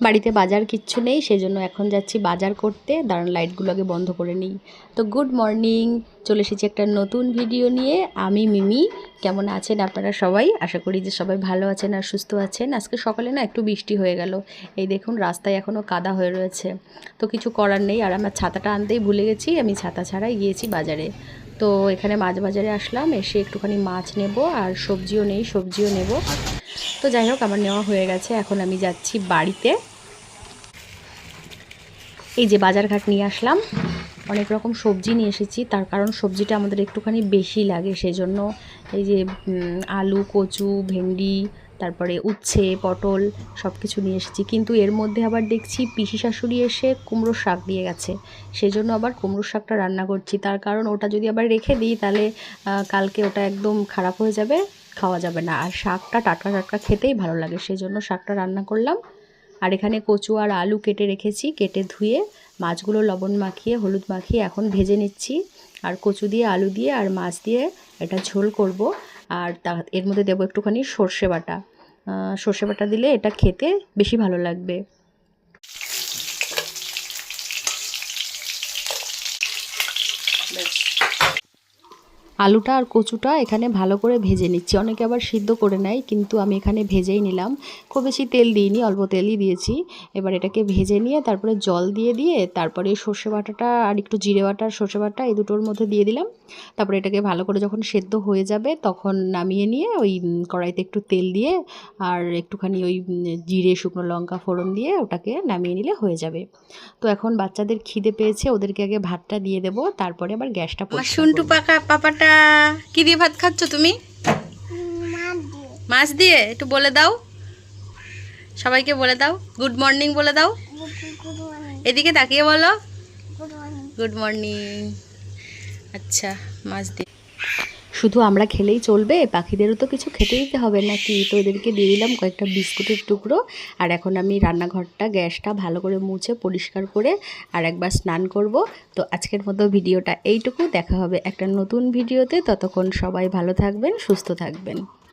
বাড়িতে বাজার কিচ্ছু নেই, সেজন্য এখন যাচ্ছি বাজার করতে। দাঁড়ান লাইটগুলো আগে বন্ধ করে নিই। তো গুড মর্নিং, চলে এসেছি একটা নতুন ভিডিও নিয়ে। আমি মিমি। কেমন আছেন আপনারা সবাই? আশা করি যে সবাই ভালো আছেন আর সুস্থ আছেন। আজকে সকালে না একটু বৃষ্টি হয়ে গেল, এই দেখুন রাস্তায় এখনও কাদা হয়ে রয়েছে। তো কিছু করার নেই, আর আমার ছাতাটা আনতেই ভুলে গেছি, আমি ছাতা ছাড়াই গিয়েছি বাজারে। তো এখানে মাছ বাজারে আসলাম, এসে একটুখানি মাছ নেব আর সবজিও নেই, সবজিও নেব। তো যাই হোক আমার নেওয়া হয়ে গেছে, এখন আমি যাচ্ছি বাড়িতে। এই যে বাজারঘাট নিয়ে আসলাম, অনেক রকম সবজি নিয়ে এসেছি, তার কারণ সবজিটা আমাদের একটুখানি বেশি লাগে, সেজন্য এই যে আলু, কচু, ভেন্ডি, তারপরে উচ্ছে, পটল সব কিছু নিয়ে এসেছি। কিন্তু এর মধ্যে আবার দেখছি পিসি শাশুড়ি এসে কুমড়ো শাক দিয়ে গেছে, সেজন্য আবার কুমড়ো শাকটা রান্না করছি। তার কারণ ওটা যদি আবার রেখে দিই তাহলে কালকে ওটা একদম খারাপ হয়ে যাবে, খাওয়া যাবে না। আর শাকটা টাটকা টাটকা খেতেই ভালো লাগে, সেজন্য শাকটা রান্না করলাম। আর এখানে কচু আর আলু কেটে রেখেছি, কেটে ধুয়ে মাছগুলো লবণ মাখিয়ে হলুদ মাখিয়ে এখন ভেজে নিচ্ছি। আর কচু দিয়ে আলু দিয়ে আর মাছ দিয়ে এটা ঝোল করব। আর এর মধ্যে দেবো একটুখানি সর্ষে বাটা। সর্ষে বাটা দিলে এটা খেতে বেশি ভালো লাগবে। আলুটা আর কচুটা এখানে ভালো করে ভেজে নিচ্ছি। অনেকে আবার সিদ্ধ করে নেয়, কিন্তু আমি এখানে ভেজেই নিলাম। খুব বেশি তেল দিইনি, অল্প তেলই দিয়েছি। এবার এটাকে ভেজে নিয়ে তারপরে জল দিয়ে তারপরে সর্ষে বাটাটা আর একটু জিরে বাটা আর সর্ষে বাটা এই দুটোর মধ্যে দিয়ে দিলাম। তারপরে এটাকে ভালো করে যখন সেদ্ধ হয়ে যাবে তখন নামিয়ে নিয়ে ওই কড়াইতে একটু তেল দিয়ে আর একটুখানি ওই জিরে, শুকনো লঙ্কা ফোড়ন দিয়ে ওটাকে নামিয়ে নিলে হয়ে যাবে। তো এখন বাচ্চাদের খিদে পেয়েছে, ওদেরকে আগে ভাতটা দিয়ে দেবো, তারপরে আবার গ্যাসটা শুন্টু পাপাটা কি দিয়ে ভাত খাচ্ছ তুমি? মাছ দিয়ে। একটু বলে দাও, সবাইকে বলে দাও, গুড মর্নিং বলে দাও। এদিকে তাকিয়ে বলো গুড মর্নিং। আচ্ছা, মাছ দিয়ে। শুধু আমরা খেলেই চলবে? পাখিদেরও তো কিছু খেতে দিতে হবে নাকি? তো এদেরকে দিয়ে দিলাম কয়েকটা বিস্কুটের টুকরো। আর এখন আমি রান্নাঘরটা, গ্যাসটা ভালো করে মুছে পরিষ্কার করে আর একবার স্নান করব। তো আজকের মতো ভিডিওটা এইটুকু, দেখা হবে একটা নতুন ভিডিওতে। ততক্ষণ সবাই ভালো থাকবেন, সুস্থ থাকবেন।